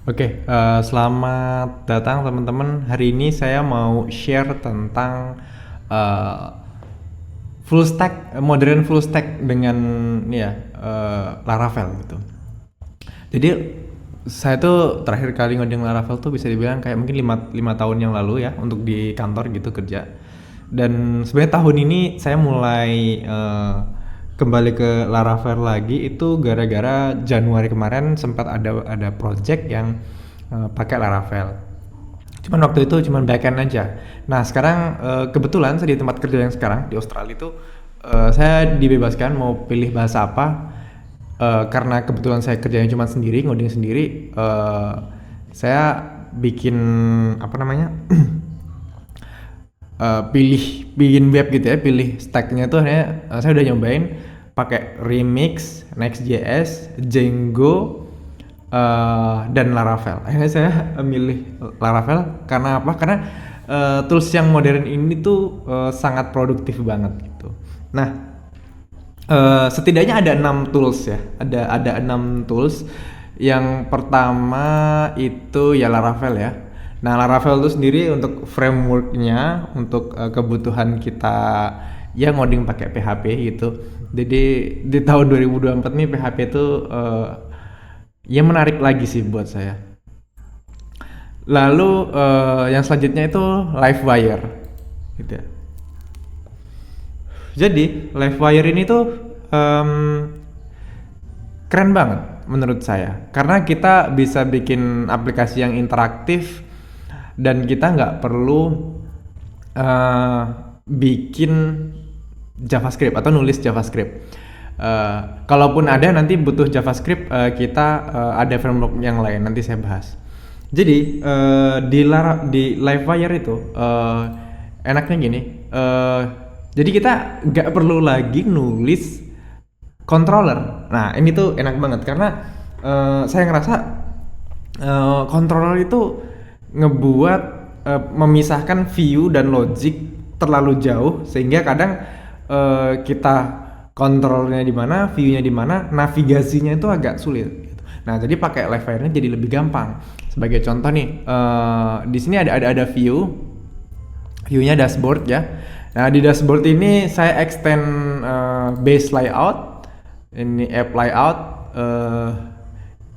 Oke, selamat datang teman-teman. Hari ini saya mau share tentang eh, full stack, modern full stack dengan ya Laravel gitu. Jadi saya tuh terakhir kali ngoding Laravel tuh bisa dibilang kayak mungkin lima tahun yang lalu ya untuk di kantor gitu kerja. Dan sebenarnya tahun ini saya mulai kembali ke Laravel lagi itu gara-gara Januari kemarin sempat ada project yang pakai Laravel. Cuman waktu itu cuman backend aja. Nah sekarang kebetulan saya di tempat kerja yang sekarang di Australia itu saya dibebaskan mau pilih bahasa apa. Karena kebetulan saya kerjanya cuma sendiri, ngoding sendiri, saya bikin apa namanya pilih bikin web gitu ya, pilih stacknya tuh hanya saya udah nyobain pakai Remix, Next.js, Django, dan Laravel. Akhirnya saya milih Laravel karena apa? Karena tools yang modern ini tuh sangat produktif banget gitu. Nah, setidaknya ada 6 tools ya. Ada 6 tools. Yang pertama itu ya Laravel ya. Nah, Laravel itu sendiri untuk frameworknya, untuk kebutuhan kita ya ngoding pakai PHP gitu. Jadi di tahun 2024 nih PHP itu ya menarik lagi sih buat saya. Lalu yang selanjutnya itu Livewire gitu ya. Jadi Livewire ini tuh em, keren banget menurut saya karena kita bisa bikin aplikasi yang interaktif dan kita nggak perlu eh, bikin JavaScript atau nulis JavaScript. Kalaupun ada nanti butuh JavaScript, kita ada framework yang lain nanti saya bahas. Jadi di Livewire itu enaknya gini, jadi kita nggak perlu lagi nulis controller. Nah ini tuh enak banget karena saya ngerasa controller itu ngebuat memisahkan view dan logic terlalu jauh sehingga kadang kita kontrolnya di mana, view-nya di mana, navigasinya itu agak sulit. Gitu. Nah jadi pakai Livewire-nya jadi lebih gampang. Sebagai contoh nih, di sini ada view-nya dashboard ya. Nah di dashboard ini saya extend base layout, ini app layout.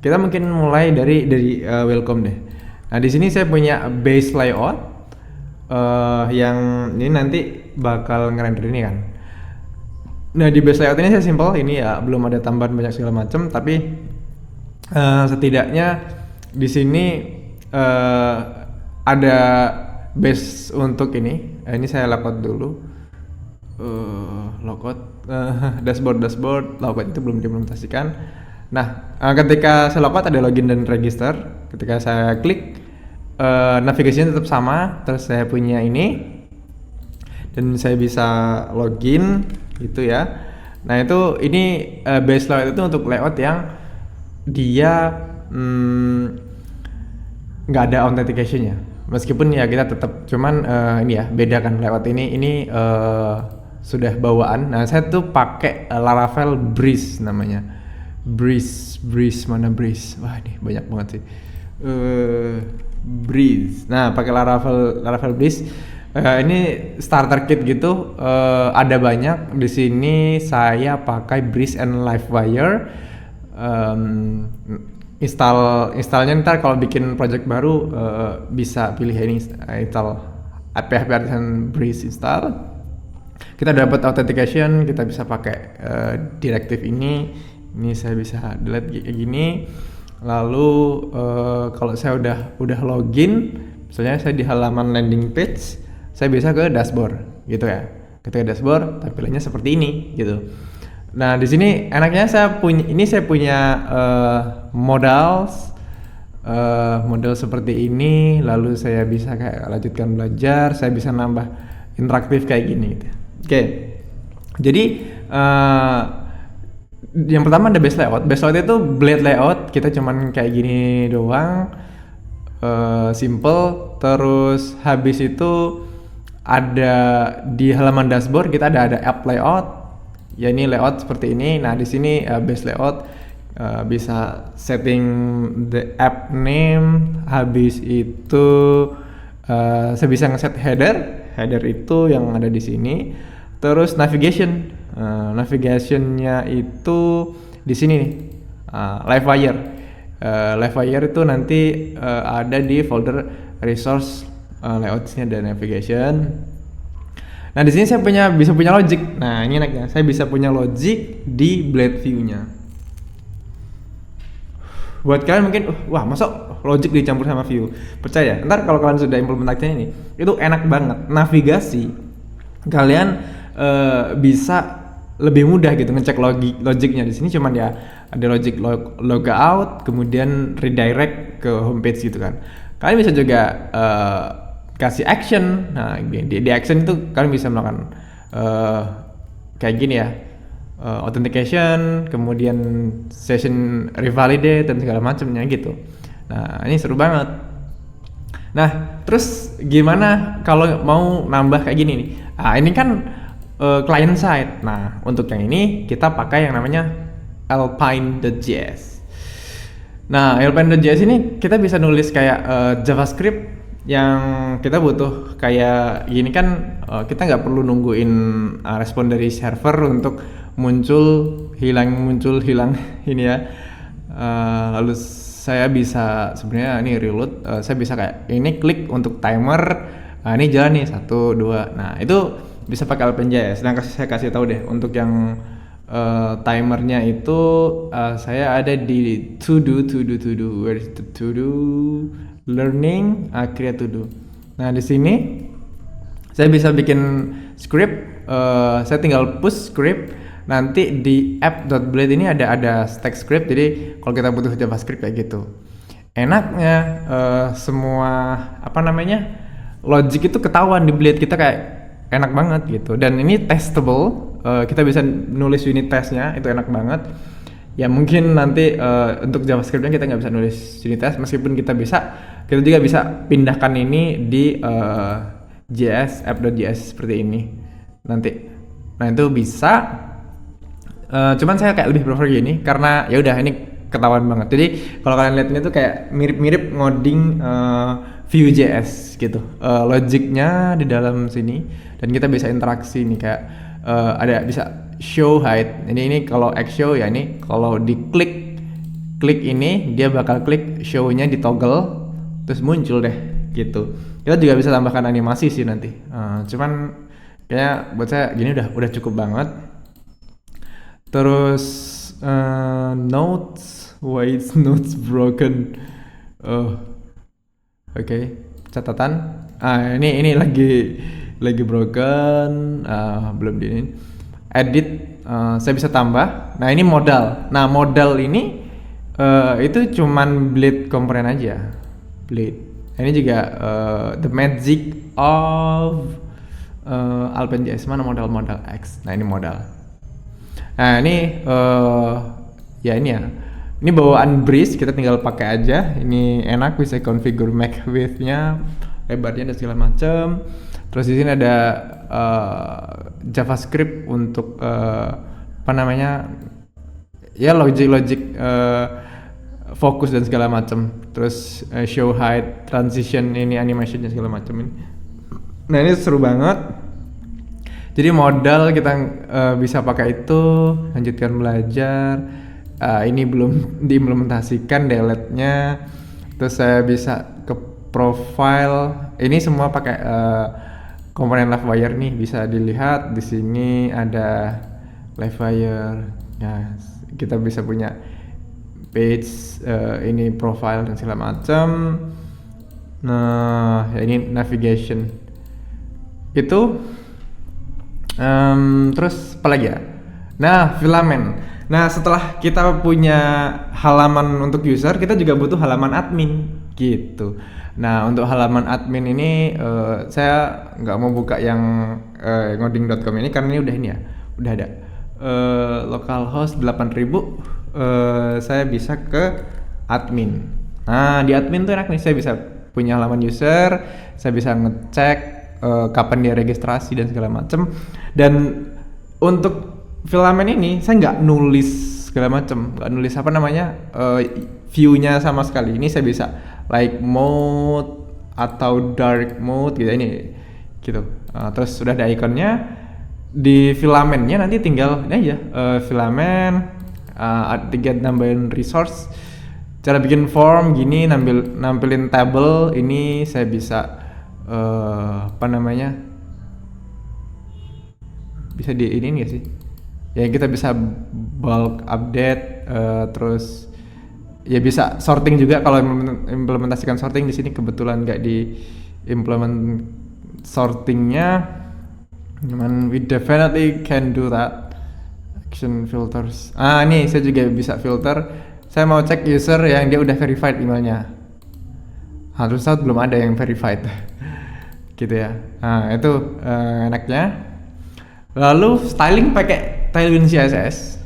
Kita mungkin mulai dari welcome deh. Nah di sini saya punya base layout yang ini nanti bakal ngerender ini kan. Nah di base layout ini saya simple, ini ya belum ada tambahan banyak segala macam, tapi setidaknya di sini ada base untuk ini. Ini saya logout dulu. Logout dashboard logout itu belum diimplementasikan. Nah ketika saya logout ada login dan register. Ketika saya klik navigasinya tetap sama, terus saya punya ini dan saya bisa login gitu ya. Nah itu ini base layout itu untuk layout yang dia nggak ada authentication-nya. Meskipun ya kita tetap cuman ini ya beda kan layout ini sudah bawaan. Nah saya tuh pakai Laravel Breeze namanya. Breeze mana Breeze? Wah ini banyak banget sih. Breeze. Nah pakai Laravel Breeze. Ini starter kit gitu, ada banyak. Di sini saya pakai Breeze and Livewire. Installnya ntar kalau bikin project baru bisa pilih ini install PHP Artisan Breeze install. Kita dapat authentication, kita bisa pakai directive ini saya bisa delete kayak gini. Lalu kalau saya udah login, misalnya saya di halaman landing page, saya bisa ke dashboard gitu ya. Ketika dashboard tampilannya seperti ini gitu. Nah di sini enaknya saya punya modal seperti ini, lalu saya bisa kayak lanjutkan belajar, saya bisa nambah interaktif kayak gini gitu. Oke. Jadi yang pertama ada base layout. Base layout itu blade layout, kita cuman kayak gini doang, simple. Terus habis itu ada di halaman dashboard kita ada app layout. Ya ini layout seperti ini. Nah di sini base layout bisa setting the app name, habis itu saya bisa ngeset header itu yang ada di sini. Terus navigationnya itu di sini nih, Livewire. Livewire itu nanti ada di folder resource, layoutsnya dan navigation. Nah di sini saya bisa punya logic. Nah ini enaknya, saya bisa punya logic di blade view-nya. Buat kalian mungkin, wah masuk logic dicampur sama view. Percaya, ntar kalau kalian sudah implementasinya ini, itu enak banget. Navigasi, kalian bisa lebih mudah gitu ngecek logiknya. Di sini cuman ya ada logic logout, kemudian redirect ke homepage gitu kan. Kalian bisa juga kasih action. Nah di action itu kalian bisa melakukan kayak gini ya, authentication, kemudian session revalidate dan segala macamnya gitu. Nah ini seru banget. Nah terus gimana kalau mau nambah kayak gini nih? Nah ini kan client side. Nah untuk yang ini kita pakai yang namanya Alpine.js. Nah Alpine.js ini kita bisa nulis kayak JavaScript yang kita butuh kayak gini kan. Kita nggak perlu nungguin respon dari server untuk muncul hilang ini ya. Lalu saya bisa sebenarnya ini reload, saya bisa kayak ini klik untuk timer. Nah ini jalan nih 1, 2. Nah itu bisa pakai Alpine.js. Nah saya kasih tahu deh untuk yang timernya itu saya ada di to do. Where is the to do? Learning, create to do. Nah di sini saya bisa bikin script. Saya tinggal push script. Nanti di app.blade ini ada stack script. Jadi kalau kita butuh JavaScript kayak gitu. Enaknya semua logic itu ketahuan di Blade kita, kayak enak banget gitu. Dan ini testable, kita bisa nulis unit testnya, itu enak banget. Ya mungkin nanti untuk JavaScriptnya kita nggak bisa nulis unit test, meskipun kita juga bisa pindahkan ini di app.js seperti ini nanti. Nah itu bisa. Cuman saya kayak lebih prefer gini karena ya udah ini ketahuan banget. Jadi kalau kalian lihat ini tuh kayak mirip-mirip ngoding Vue.js gitu. Logiknya di dalam sini dan kita bisa interaksi nih kayak ada bisa show hide. Ini kalau X show ya, ini kalau diklik ini dia bakal klik show-nya di toggle terus muncul deh gitu. Kita juga bisa tambahkan animasi sih nanti. Cuman kayaknya buat saya gini udah cukup banget. Terus notes, why is notes broken? Oke. Catatan. Ini lagi broken, belum diinin. Edit, saya bisa tambah. Nah ini modal. Nah modal ini itu cuman Blade komponen aja. Blade. Ini juga the magic of Alpine.js. Mana modal X? Nah ini modal. Nah ini ya ini ya. Ini bawaan Breeze, kita tinggal pakai aja. Ini enak, bisa configure make width-nya, lebarnya dan segala macam. Terus di sini ada JavaScript untuk ya logic fokus dan segala macam. Terus show hide, transition, ini animation dan segala macam ini. Nah ini seru banget. Jadi modal kita bisa pakai itu, lanjutkan belajar. Ini belum diimplementasikan delete-nya. Terus saya bisa ke profile. Ini semua pakai komponen Livewire nih, bisa dilihat di sini ada Livewire. Nah, kita bisa punya page, ini profile dan segala macam. Nah, ya ini navigation. Itu terus apa lagi ya? Nah, filament. Nah setelah kita punya halaman untuk user, kita juga butuh halaman admin gitu. Nah untuk halaman admin ini saya nggak mau buka yang ngoding.com ini karena ini udah ada localhost 8000. Saya bisa ke admin. Nah di admin tuh enak nih, saya bisa punya halaman user, saya bisa ngecek kapan dia registrasi dan segala macem. Dan untuk filament ini saya nggak nulis segala macam, nggak nulis apa namanya view-nya sama sekali. Ini saya bisa light mode atau dark mode gitu ini gitu. Terus sudah ada ikonnya. Di filamennya nanti tinggal ini aja filamen, tinggal nambahin resource. Cara bikin form gini, nampilin table ini saya bisa apa namanya, bisa di ini nggak sih ya, kita bisa bulk update, terus ya bisa sorting juga. Kalau implementasikan sorting di sini kebetulan nggak di implement sortingnya, cuman we definitely can do that. Action filters, ini saya juga bisa filter. Saya mau cek user yang dia udah verified emailnya. Terus belum ada yang verified gitu ya. Nah itu enaknya. Lalu styling pakai Tailwind CSS.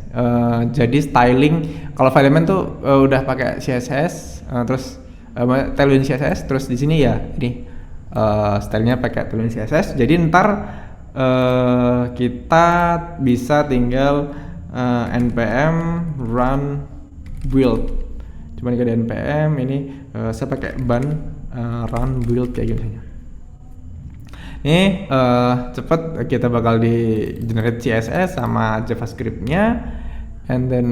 Jadi styling kalau Filament tuh udah pakai CSS, terus Tailwind CSS, terus di sini ya ini stylenya pakai Tailwind CSS. Jadi ntar kita bisa tinggal npm run build. Cuman ke npm ini saya pakai ban run build kayak gini. Ini cepet, kita bakal di generate CSS sama JavaScript-nya, and then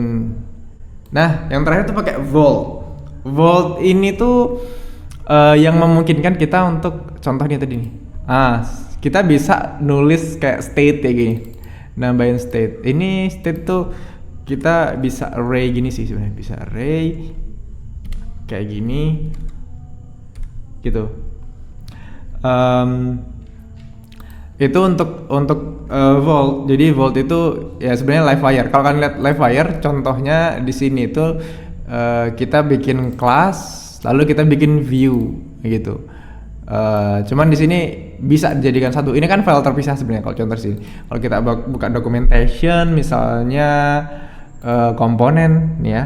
nah yang terakhir tuh pakai Vault. Vault ini tuh yang memungkinkan kita untuk contohnya tadi nih. Kita bisa nulis kayak state kayak gini, nambahin state. Ini state tuh kita bisa array gini sih sebenarnya, bisa array kayak gini gitu. Itu untuk Vault. Jadi Vault itu ya sebenarnya Livewire. Kalau kalian lihat Livewire, contohnya di sini itu kita bikin class, lalu kita bikin view gitu. Cuman di sini bisa dijadikan satu. Ini kan file terpisah sebenarnya kalau contoh sini. Kalau kita buka documentation misalnya komponen nih ya,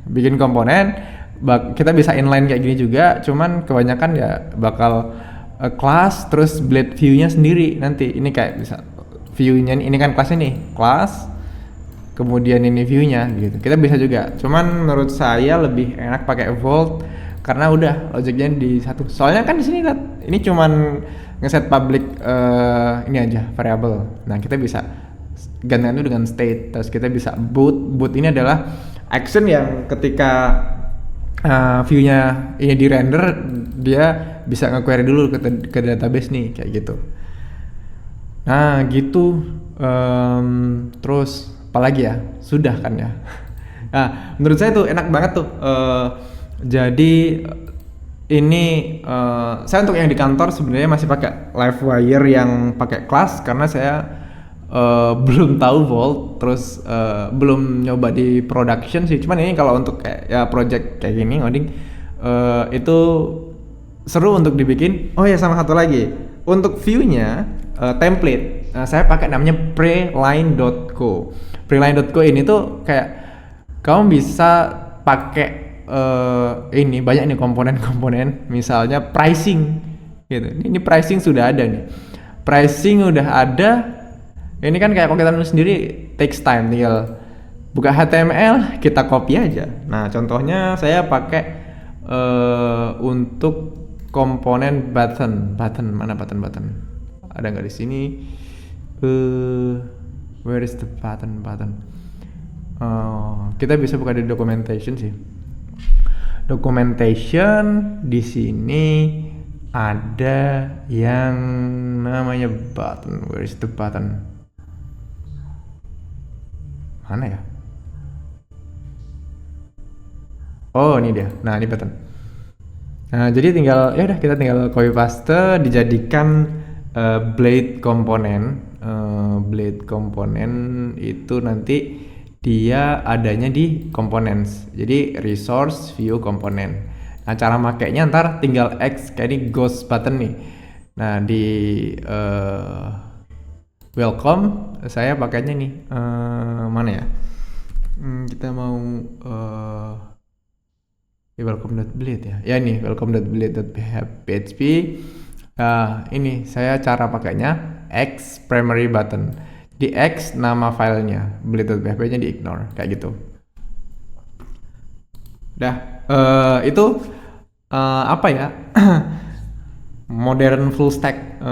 bikin komponen, kita bisa inline kayak gini juga. Cuman kebanyakan ya bakal class terus blade view-nya sendiri nanti. Ini kayak bisa view-nya ini kan kelasnya nih, class kemudian ini view-nya gitu. Kita bisa juga. Cuman menurut saya lebih enak pakai Vault karena udah logiknya di satu. Soalnya kan di sini lihat, ini cuman ngeset public ini aja variable. Nah, kita bisa gantian itu dengan state. Terus kita bisa boot. Boot ini adalah action yang ketika view-nya ini di render, dia bisa nge-query dulu ke database nih kayak gitu. Nah gitu. Terus apalagi ya, sudah kan ya. Nah menurut saya tuh enak banget tuh. Jadi ini saya untuk yang di kantor sebenarnya masih pakai Livewire yang pakai class karena saya belum tahu Vault, terus belum nyoba di production sih. Cuman ini kalau untuk kayak ya project kayak gini ngoding itu seru untuk dibikin. Oh ya, sama satu lagi untuk view-nya template. Saya pakai namanya preline.co. Preline.co ini tuh kayak kamu bisa pakai ini banyak nih komponen-komponen, misalnya pricing gitu. Ini pricing sudah ada nih. Pricing udah ada. Ini kan kayak kalau kita nulis sendiri takes time, tinggal buka HTML kita copy aja. Nah contohnya saya pakai untuk komponen button. Mana button? Ada nggak di sini? Where is the button? Kita bisa buka di documentation sih. Documentation di sini ada yang namanya button. Where is the button? Mana ya? Oh ini dia. Nah ini button. Nah jadi tinggal ya udah, kita tinggal copy paste, dijadikan blade komponen. Blade komponen itu nanti dia adanya di components. Jadi resource view komponen. Nah cara makainya ntar tinggal X kayak ini ghost button nih. Nah di welcome saya pakainya nih mana ya? Kita mau welcome.blade ya. Ya ini welcome.blade.php. Ini saya cara pakainya X primary button. Di X nama filenya, blade.php nya di ignore kayak gitu. Dah, itu apa ya? Modern full stack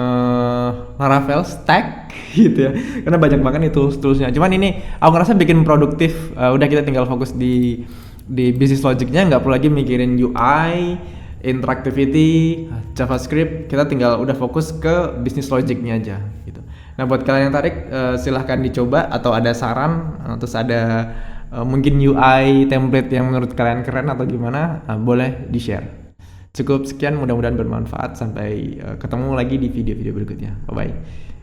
Laravel stack gitu ya. Karena banyak banget nih toolsnya. Cuman ini aku ngerasa bikin produktif. Udah kita tinggal fokus di business logicnya, nggak perlu lagi mikirin UI, interactivity, JavaScript. Kita tinggal udah fokus ke business logicnya aja gitu. Nah, buat kalian yang tarik, silahkan dicoba, atau ada saran, terus ada mungkin UI template yang menurut kalian keren atau gimana, boleh di-share. Cukup sekian, mudah-mudahan bermanfaat. Sampai ketemu lagi di video-video berikutnya. Bye-bye.